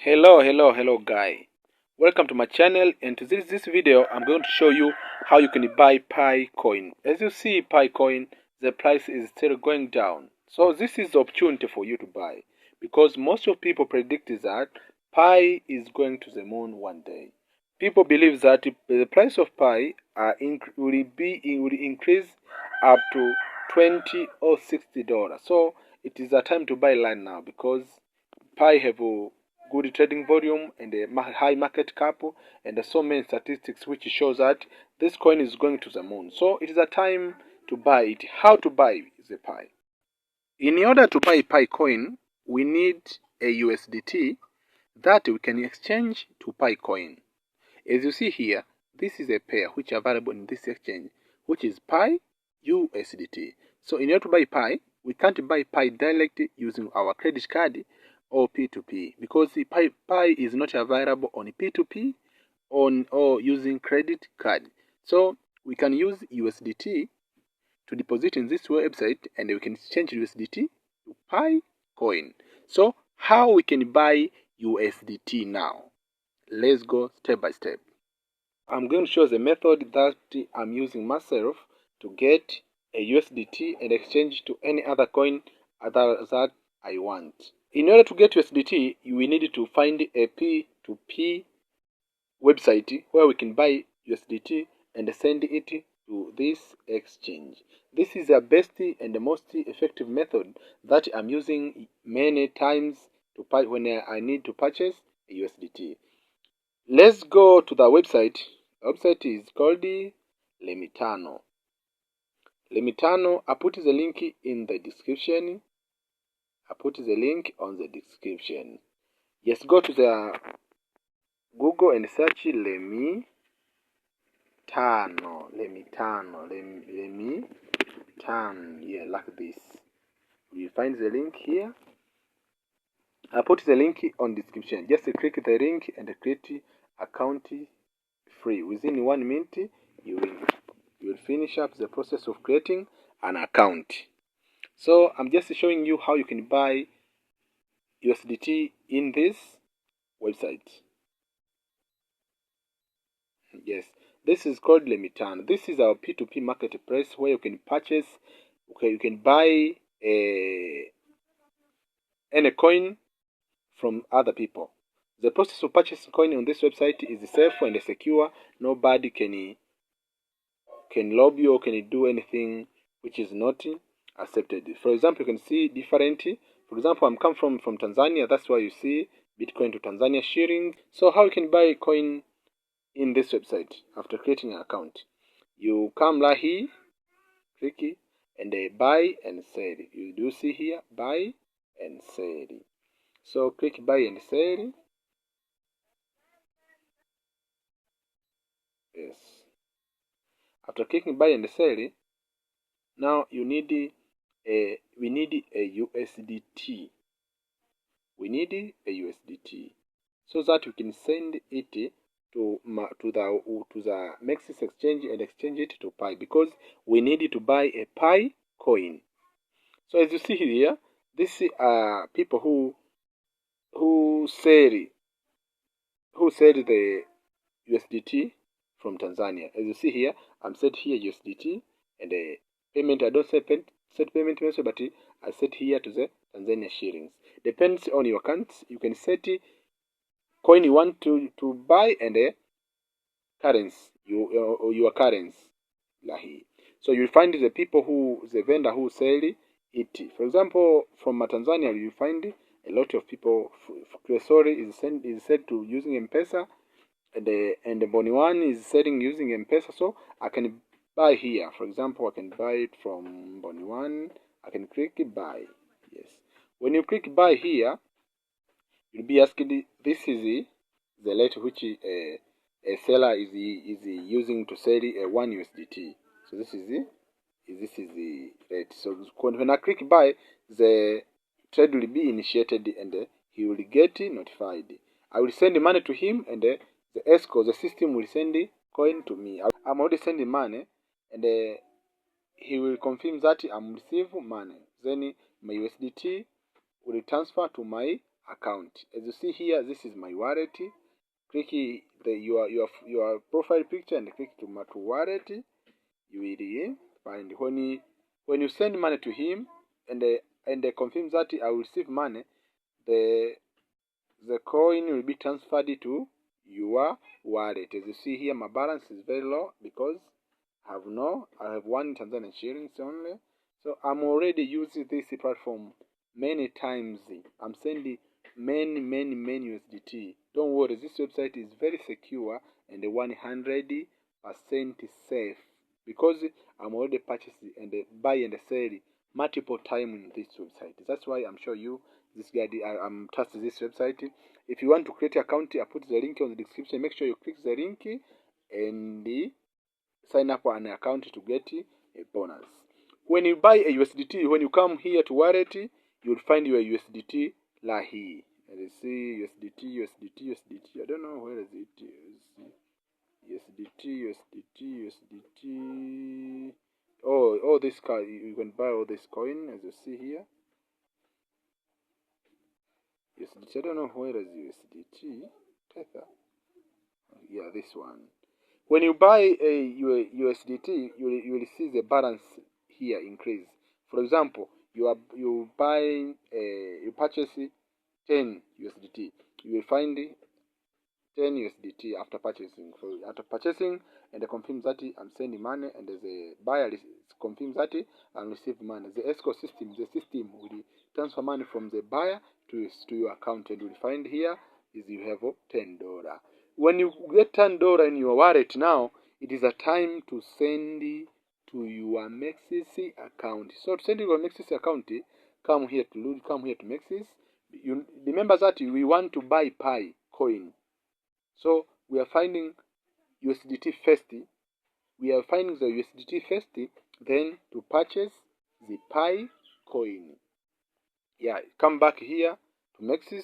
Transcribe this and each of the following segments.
Hello guy, welcome to my channel, and to this video I'm going to show you how you can buy Pi coin. As you see, Pi coin, the price is still going down, so this is the opportunity for you to buy, because most of people predict that Pi is going to the moon one day. People believe that the price of Pi will increase up to $20 or $60. So it is a time to buy land now, because Pi have a good trading volume and a high market cap, and so many statistics which shows that this coin is going to the moon. So it is a time to buy it. How to buy the Pi? In order to buy Pi coin, we need a USDT that we can exchange to Pi coin. As you see here, this is a pair which are available in this exchange, which is Pi USDT. So in order to buy Pi, we can't buy Pi directly using our credit card or P2P, because the Pi is not available on P2P or using credit card. So we can use USDT to deposit in this website, and we can exchange USDT to Pi coin. So how we can buy USDT now? Let's go step by step. I'm going to show the method that I'm using myself to get a USDT and exchange to any other coin other that I want. In order to get USDT, we need to find a P2P website where we can buy USDT and send it to this exchange. This is the best and the most effective method that I'm using many times to when I need to purchase a USDT. Let's go to the website. The website is called Remitano. Remitano, I put the link in the description. I put the link on the description. Just go to the Google and search Remitano. Yeah, like this. You find the link here. I put the link on description. Just click the link and create account free. Within 1 minute, you will finish up the process of creating an account. So I'm just showing you how you can buy USDT in this website. Yes, this is called Remitano. This is our P2P marketplace where you can purchase, you can buy any coin from other people. The process of purchasing coin on this website is safe and secure. Nobody can rob you or can do anything which is not accepted. For example, you can see different. For example, I'm come from Tanzania. That's why you see Bitcoin to Tanzania shilling. So how you can buy a coin in this website after creating an account? You come right here, click and buy and sell. You do see here buy and sell. So click buy and sell. Yes. After clicking buy and sell, now you need we need a USDT. We need a USDT so that we can send it to the Mexc exchange and exchange it to Pi, because we need to buy a Pi coin. So as you see here, these are people who sell the USDT from Tanzania. As you see here, I'm set here USDT, and the payment, I don't set payment method, but I set here to the Tanzania shillings. Depends on your account. You can set coin you want to buy and currency, your currency. So you find the vendor who sell it. For example, from Tanzania, you find a lot of people. Cresori is said to using M-Pesa, and the Boni1 is selling using M-Pesa. So I can buy here. For example, I can buy it from Boni1. I can click buy. Yes. When you click buy here, you'll be asked, this is the rate which a seller is using to sell 1 USDT. So this is the rate. So when I click buy, the trade will be initiated and he will get notified. I will send money to him, and the escrow, the system will send the coin to me. I'm already sending money, and he will confirm that I'm receiving money. Then my USDT will transfer to my account. As you see here, this is my wallet. Click your profile picture and click to my wallet. You will find when you send money to him and confirm that I will receive money, the coin will be transferred to your wallet. As you see here, my balance is very low because I have 1 Tanzanian shillings only. So I'm already using this platform many times. I'm sending many USDT. Don't worry, this website is very secure and 100% safe because I'm already purchasing and buy and sell multiple times in this website. That's why I'm showing you this guide. I'm trusting this website. If you want to create an account, I put the link on the description. Make sure you click the link and sign up on an account to get a bonus. When you buy a USDT, when you come here to wallet, you'll find your USDT lahi. Let's see USDT. I don't know where is it. USDT. Oh, this card. You can buy all this coin as you see here. USDT. I don't know where is USDT. Tether. Yeah, this one. When you buy a USDT, you will see the balance here increase. For example, you purchase 10 USDT. You will find 10 USDT after purchasing. So after purchasing, and it confirms that I'm sending money, and the buyer confirms that I'm receiving money. The escrow system, the system will transfer money from the buyer to your account, and you will find here is you have $10. When you get $10 in your wallet now, it is a time to send to your Mexc account. So to send to your Mexc account, come here to Mexc. You remember that we want to buy Pi coin. So we are finding USDT first. We are finding the USDT first, then to purchase the Pi coin. Yeah, come back here to Mexc.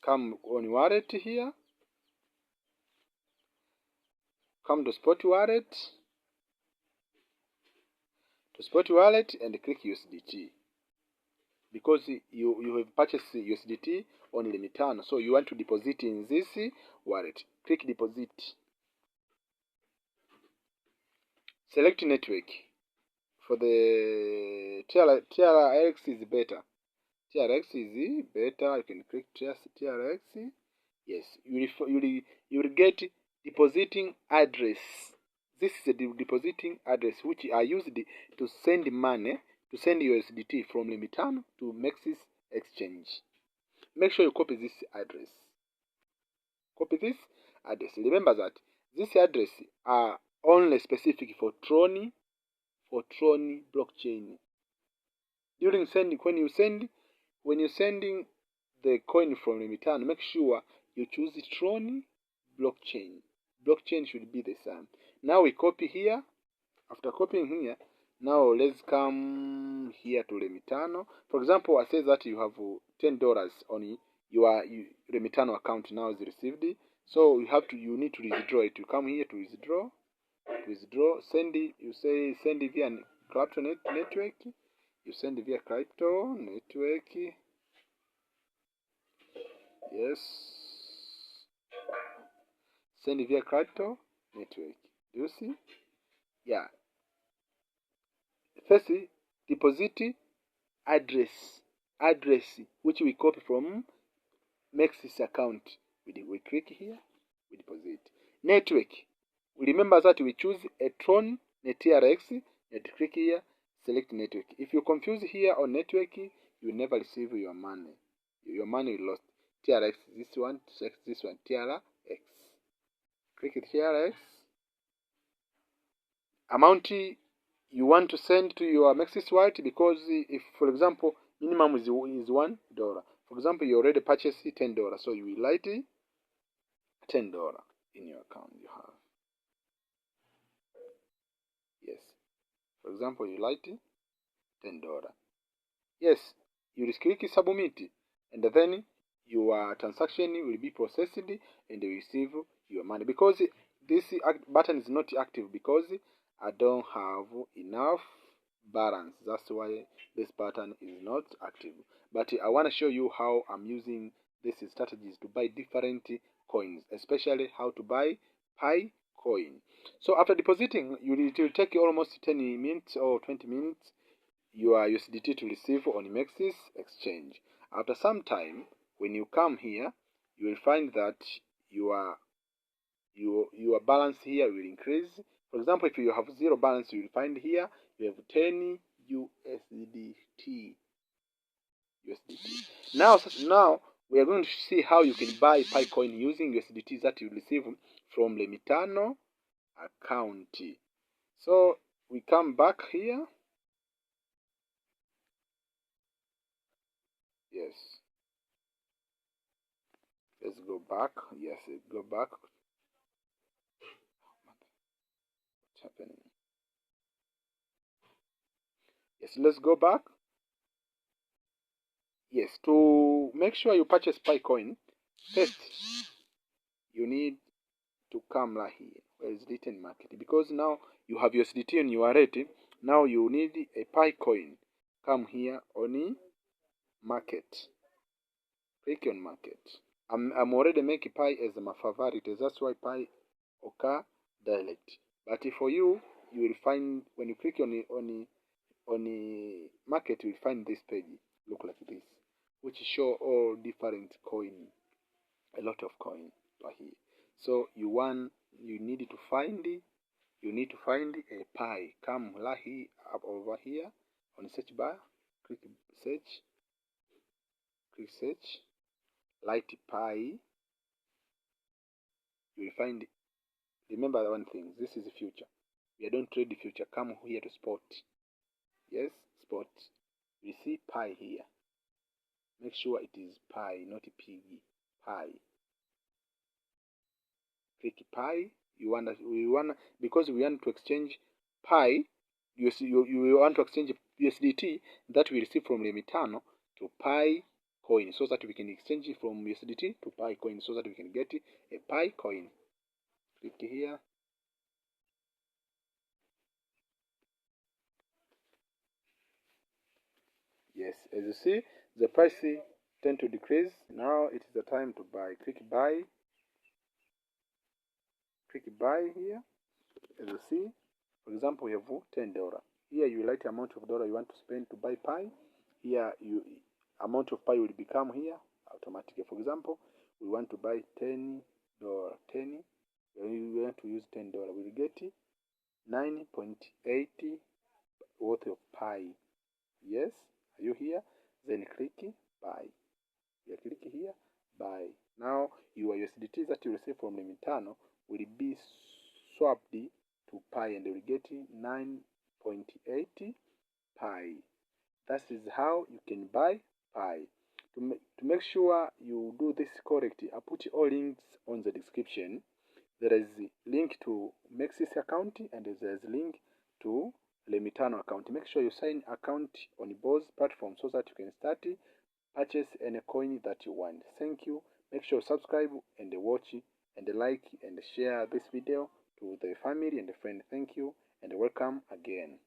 Come on wallet here. Come to Spot Wallet. And click USDT. Because you have purchased USDT on Remitano, so you want to deposit in this wallet. Click deposit. Select network. For the TRX is better. You can click TRX. Yes, you will get depositing address. This is the depositing address which are used to send money, to send USDT from Remitano to Mexc exchange. Make sure you copy this address. Remember that this address are only specific for Tron blockchain. During sending, when you're sending the coin from Remitano, make sure you choose the Tron blockchain. Blockchain should be the same. Now we copy here. After copying here, now let's come here to Remitano. For example, I say that you have $10 on your Remitano account now is received. So you need to withdraw it. You come here to withdraw. Send it. You say send it via crypto network. You send it via crypto network. Yes. Send it via crypto network. Do you see? Yeah. First, deposit address which we copy from Mexc account. We click here. We deposit. Network. Remember that we choose a Tron, a TRX, and click here, select network. If you confuse here on network, you will never receive your money. Your money will lost. TRX, this one, select this one, TRX. Click it TRX. Amount you want to send to your Mexc wallet, because if, for example, minimum is $1. For example, you already purchased $10, so you will write $10 in your account you have. Yes. For example, you write $10. Yes. You just click submit, and then your transaction will be processed and you receive your money. Because this button is not active because I don't have enough balance. That's why this button is not active. But I want to show you how I'm using these strategies to buy different coins, especially how to buy Pi coin. So after depositing, it will take you almost 10 minutes or 20 minutes your USDT to receive on Mexc exchange. After some time, when you come here, you will find that your balance here will increase. For example, if you have zero balance, you will find here you have 10 USDT. Now we are going to see how you can buy Pi coin using USDT that you receive from Remitano account. So we come back here. Yes. Let's go back. Yes, go back. What's happening? Yes, let's go back. Yes, to make sure you purchase Pi coin, first you need to come right here where is written market, because now you have USDT on your wallet. Now you need a Pi coin. Come here on market. Click on market. I'm already making Pi as my favorite. That's why Pi occur direct. But for you, you will find when you click on the market, you will find this page look like this, which show all different coin, a lot of coin right here. So you need to find a Pi. Come right here, up over here on search bar, click search, light Pi. You will find. Remember one thing, this is the future. We don't trade the future. Come here to spot. Yes, spot. You see Pi here. Make sure it is Pi, not piggy. Pi. Click Pi. Because we want to exchange Pi. You want to exchange USDT that we receive from Remitano to Pi coin, so that we can exchange it from USDT to Pi coin, so that we can get a Pi coin. Click here. Yes, as you see, the price tend to decrease. Now it is the time to buy. Click buy. Click buy here. As you see, for example, you have $10. Here you write the amount of dollar you want to spend to buy Pi. Here amount of Pi will become here automatically. For example, we want to buy $10. We want to use $10. We'll get 9.80 worth of Pi. Yes, are you here? Then click buy. You click here buy. Now your USDT that you receive from Remitano will be swapped to Pi, and you will get 9.80 Pi. That is how you can buy Pi. To make sure you do this correctly, I put all links on the description. There is a link to Mexc account, and there is a link to Remitano account. Make sure you sign account on both platforms so that you can start purchase any coin that you want. Thank you. Make sure you subscribe and watch and like and share this video to the family and friend. Thank you and welcome again.